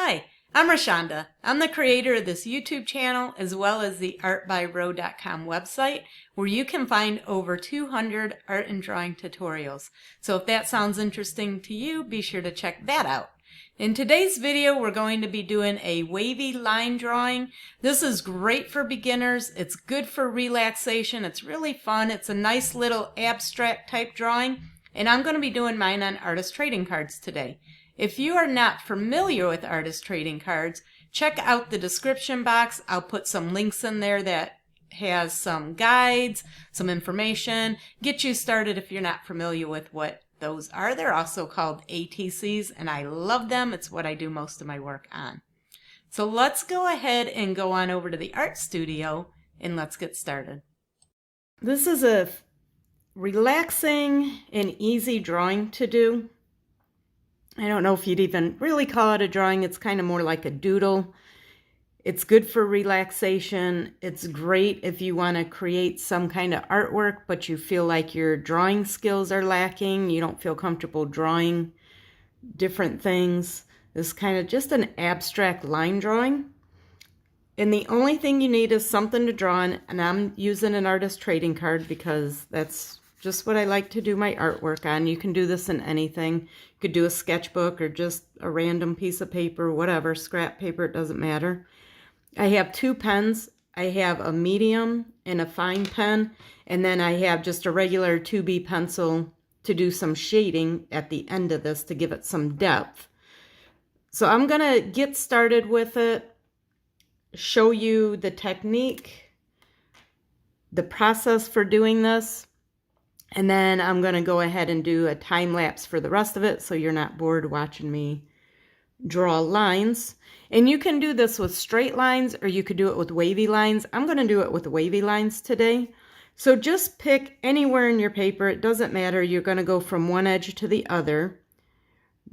Hi, I'm Rashonda. I'm the creator of this YouTube channel as well as the artbyro.com website where you can find over 200 art and drawing tutorials. So if that sounds interesting to you, be sure to check that out. In today's video, we're going to be doing a wavy line drawing. This is great for beginners. It's good for relaxation. It's really fun. It's a nice little abstract type drawing. And I'm going to be doing mine on artist trading cards today. If you are not familiar with artist trading cards, check out the description box. I'll put some links in there that has some guides, some information, get you started if you're not familiar with what those are. They're also called ATCs, and I love them. It's what I do most of my work on. So let's go ahead and go on over to the art studio and let's get started. This is a relaxing and easy drawing to do. I don't know if you'd even really call it a drawing. It's kind of more like a doodle. It's good for relaxation. It's great if you want to create some kind of artwork, but you feel like your drawing skills are lacking. You don't feel comfortable drawing different things. This is kind of just an abstract line drawing. And the only thing you need is something to draw on. And I'm using an artist trading card because that's just what I like to do my artwork on. You can do this in anything. You could do a sketchbook or just a random piece of paper, whatever, scrap paper, it doesn't matter. I have two pens. I have a medium and a fine pen, and then I have just a regular 2B pencil to do some shading at the end of this to give it some depth. So I'm going to get started with it, show you the technique, the process for doing this. And then I'm going to go ahead and do a time lapse for the rest of it so you're not bored watching me draw lines. And you can do this with straight lines or you could do it with wavy lines. I'm going to do it with wavy lines today. So just pick anywhere in your paper. It doesn't matter. You're going to go from one edge to the other.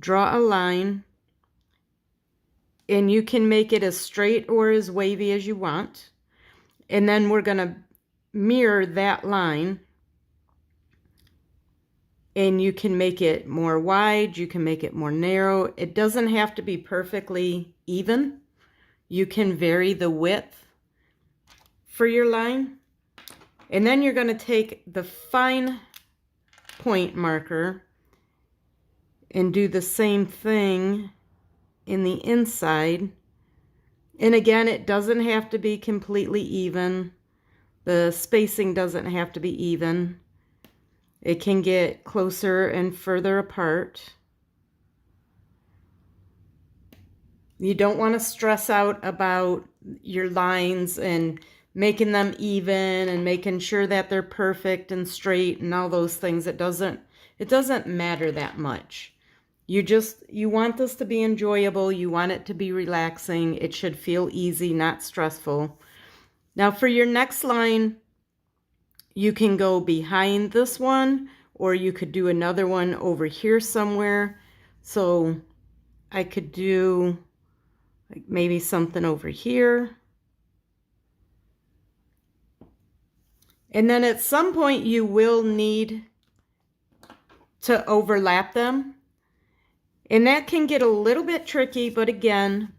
Draw a line. And you can make it as straight or as wavy as you want. And then we're going to mirror that line. And you can make it more wide, you can make it more narrow. It doesn't have to be perfectly even. You can vary the width for your line. And then you're going to take the fine point marker and do the same thing in the inside. And again, it doesn't have to be completely even. The spacing doesn't have to be even. It can get closer and further apart. You don't want to stress out about your lines and making them even and making sure that they're perfect and straight and all those things. It doesn't matter that much. You want this to be enjoyable. You want it to be relaxing. It should feel easy, not stressful. Now for your next line, you can go behind this one, or you could do another one over here somewhere. So I could do like maybe something over here. And then at some point you will need to overlap them. And that can get a little bit tricky, but again,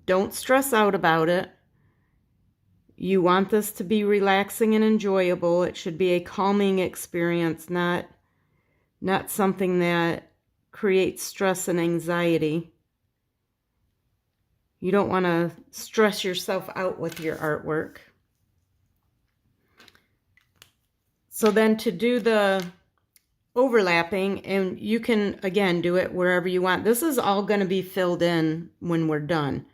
don't stress out about it. You want this to be relaxing and enjoyable. It should be a calming experience, not something that creates stress and anxiety. You don't want to stress yourself out with your artwork. So then to do the overlapping, and you can, again, do it wherever you want. This is all going to be filled in when we're done.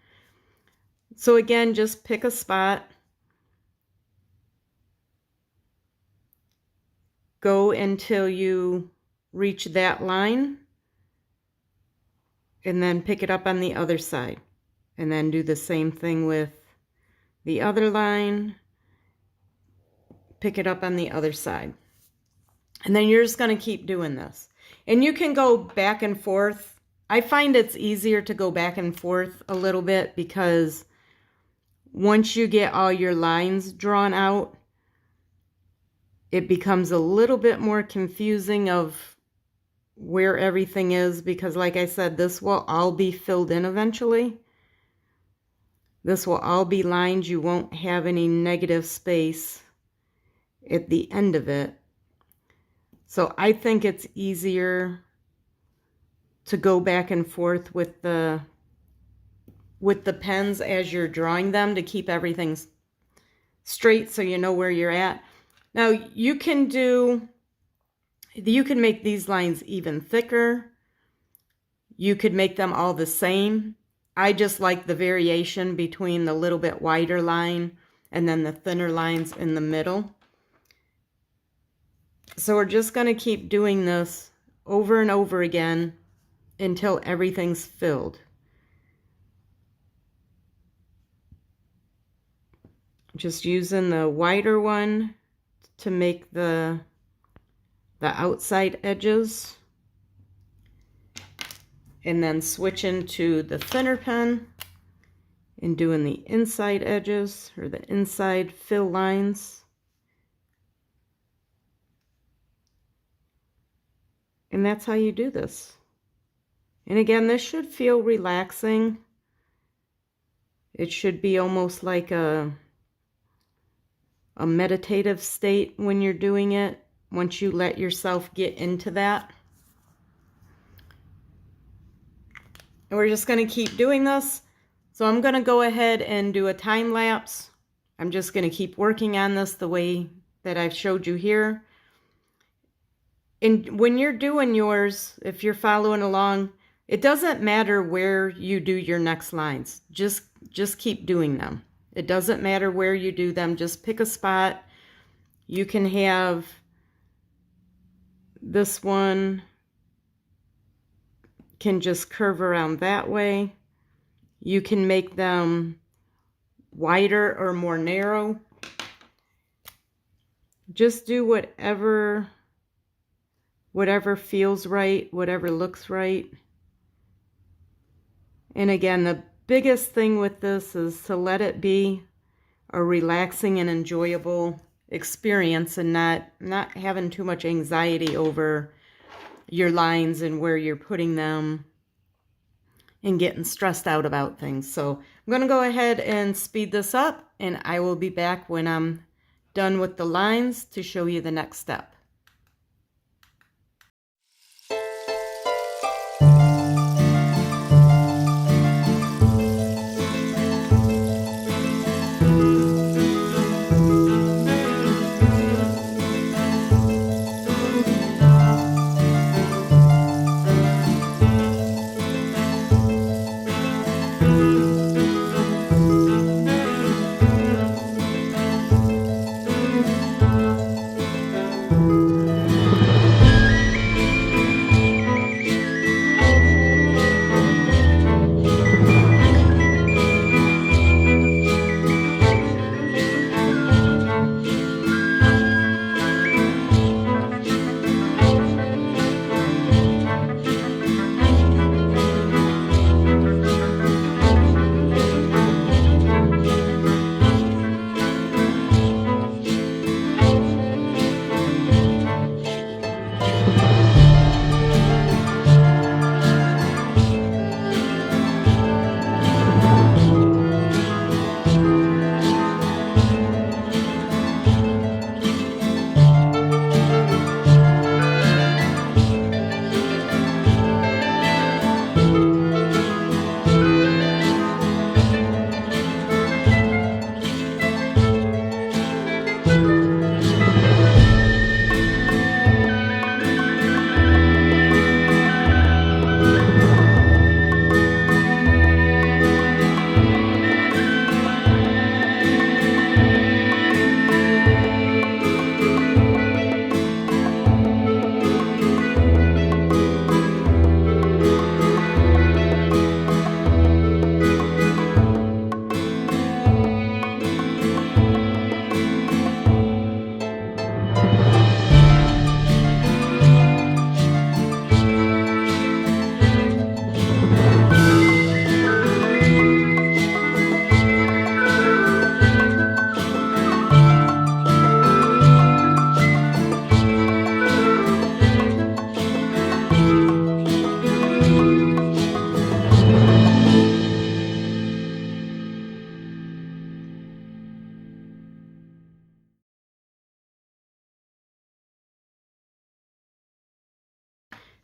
So again, just pick a spot. Go until you reach that line and then pick it up on the other side. And then do the same thing with the other line. Pick it up on the other side. And then you're just going to keep doing this. And you can go back and forth. I find it's easier to go back and forth a little bit because once you get all your lines drawn out, it becomes a little bit more confusing of where everything is, because like I said, this will all be filled in eventually. This will all be lined. You won't have any negative space at the end of it. So I think it's easier to go back and forth with the pens as you're drawing them to keep everything straight so you know where you're at. Now you can make these lines even thicker. You could make them all the same. I just like the variation between the little bit wider line and then the thinner lines in the middle. So we're just going to keep doing this over and over again until everything's filled. Just using the wider one to make the outside edges, and then switching to the thinner pen and doing the inside edges or the inside fill lines. And that's how you do this. And again, this should feel relaxing. It should be almost like a meditative state when you're doing it, once you let yourself get into that. And we're just going to keep doing this. So I'm going to go ahead and do a time lapse. I'm just going to keep working on this the way that I've showed you here. And when you're doing yours, if you're following along, it doesn't matter where you do your next lines. Just keep doing them. It doesn't matter where you do them. Just pick a spot. You can have this one can just curve around that way. You can make them wider or more narrow. Just do whatever feels right, whatever looks right. And again, the biggest thing with this is to let it be a relaxing and enjoyable experience, and not having too much anxiety over your lines and where you're putting them and getting stressed out about things. So I'm going to go ahead and speed this up, and I will be back when I'm done with the lines to show you the next step.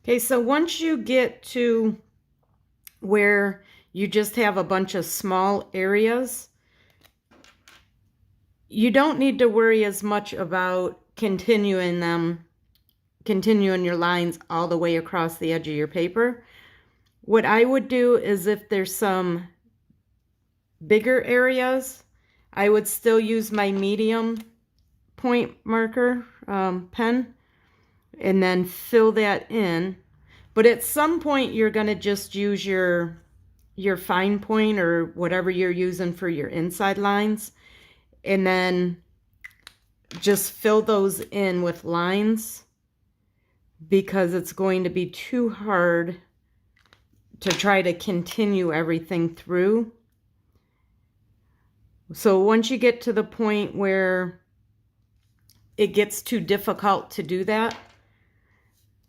Okay, so once you get to where you just have a bunch of small areas, you don't need to worry as much about continuing your lines all the way across the edge of your paper. What I would do is if there's some bigger areas, I would still use my medium point marker pen and then fill that in. But at some point you're going to just use your fine point or whatever you're using for your inside lines, and then just fill those in with lines, because it's going to be too hard to try to continue everything through. So once you get to the point where it gets too difficult to do that,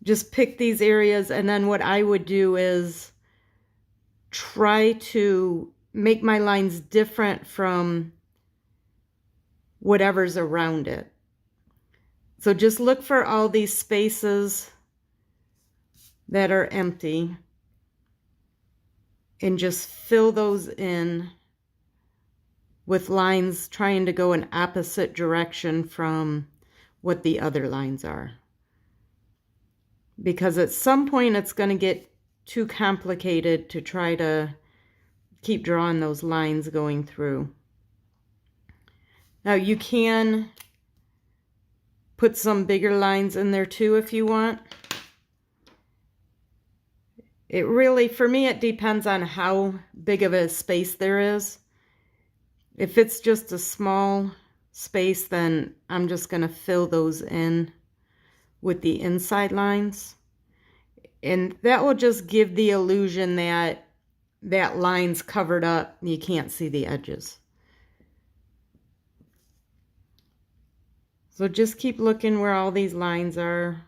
just pick these areas, and then what I would do is try to make my lines different from whatever's around it. So just look for all these spaces that are empty and just fill those in with lines trying to go in opposite direction from what the other lines are. Because at some point it's going to get too complicated to try to keep drawing those lines going through. Now you can put some bigger lines in there too if you want. It really, for me, it depends on how big of a space there is. If it's just a small space, then I'm just going to fill those in with the inside lines. And that will just give the illusion that that line's covered up and you can't see the edges. So just keep looking where all these lines are.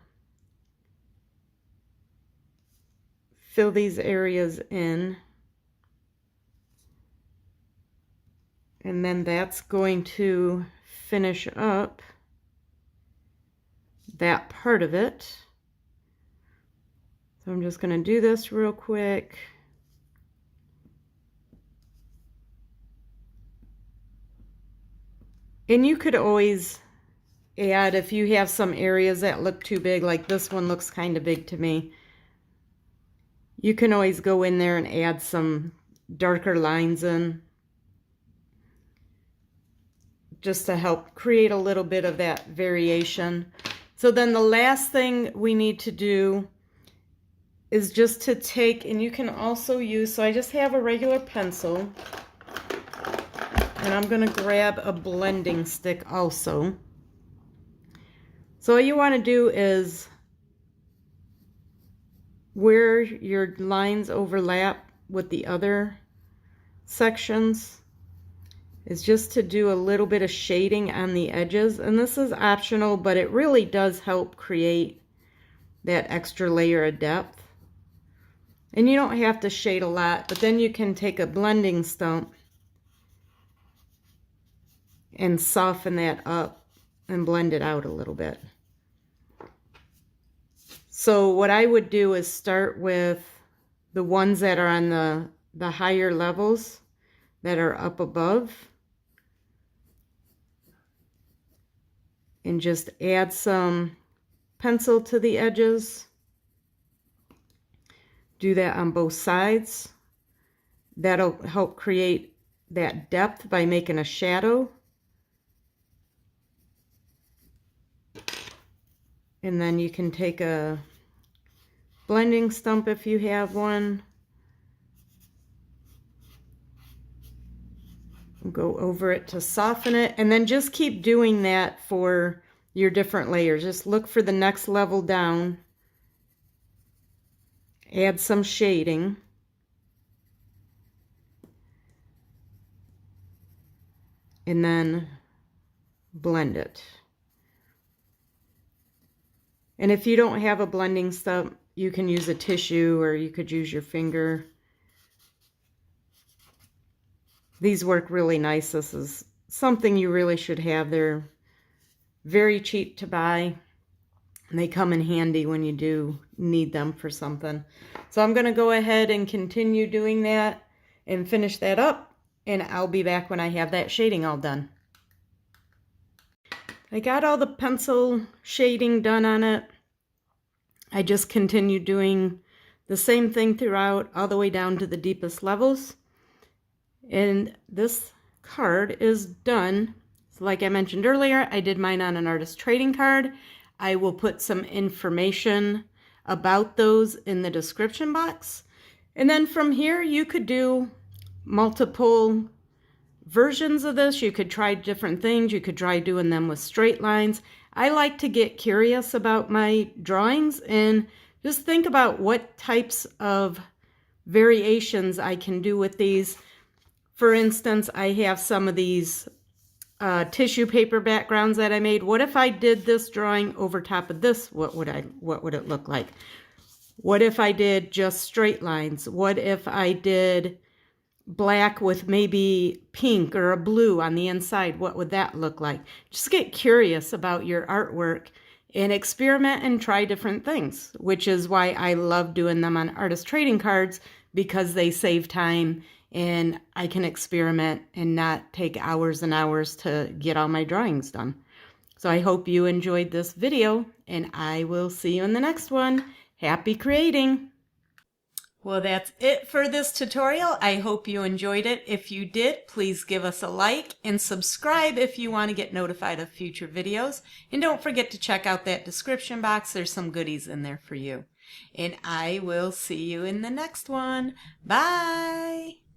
Fill these areas in. And then that's going to finish up that part of it. So I'm just going to do this real quick. And you could always add, if you have some areas that look too big, like this one looks kind of big to me, you can always go in there and add some darker lines in, just to help create a little bit of that variation. So then the last thing we need to do is just to take, and you can also use, so I just have a regular pencil, and I'm going to grab a blending stick also. So all you want to do is, where your lines overlap with the other sections, is just to do a little bit of shading on the edges. And this is optional, but it really does help create that extra layer of depth. And you don't have to shade a lot, but then you can take a blending stump and soften that up and blend it out a little bit. So what I would do is start with the ones that are on the higher levels that are up above, and just add some pencil to the edges. Do that on both sides. That'll help create that depth by making a shadow. And then you can take a blending stump if you have one. Go over it to soften it, and then just keep doing that for your different layers. Just look for the next level down. Add some shading. And then blend it. And if you don't have a blending stump, you can use a tissue, or you could use your finger. These work really nice. This is something you really should have. They're very cheap to buy. And they come in handy when you do need them for something. So I'm going to go ahead and continue doing that and finish that up. And I'll be back when I have that shading all done. I got all the pencil shading done on it. I just continued doing the same thing throughout, all the way down to the deepest levels. And this card is done. So like I mentioned earlier, I did mine on an artist trading card. I will put some information about those in the description box. And then from here, you could do multiple versions of this. You could try different things. You could try doing them with straight lines. I like to get curious about my drawings and just think about what types of variations I can do with these. For instance, I have some of these tissue paper backgrounds that I made. What if I did this drawing over top of this? What would it look like? What if I did just straight lines? What if I did black with maybe pink or a blue on the inside? What would that look like? Just get curious about your artwork and experiment and try different things, which is why I love doing them on artist trading cards, because they save time and I can experiment and not take hours and hours to get all my drawings done. So I hope you enjoyed this video, and I will see you in the next one. Happy creating! Well, that's it for this tutorial. I hope you enjoyed it. If you did, please give us a like and subscribe if you want to get notified of future videos. And don't forget to check out that description box. There's some goodies in there for you. And I will see you in the next one. Bye!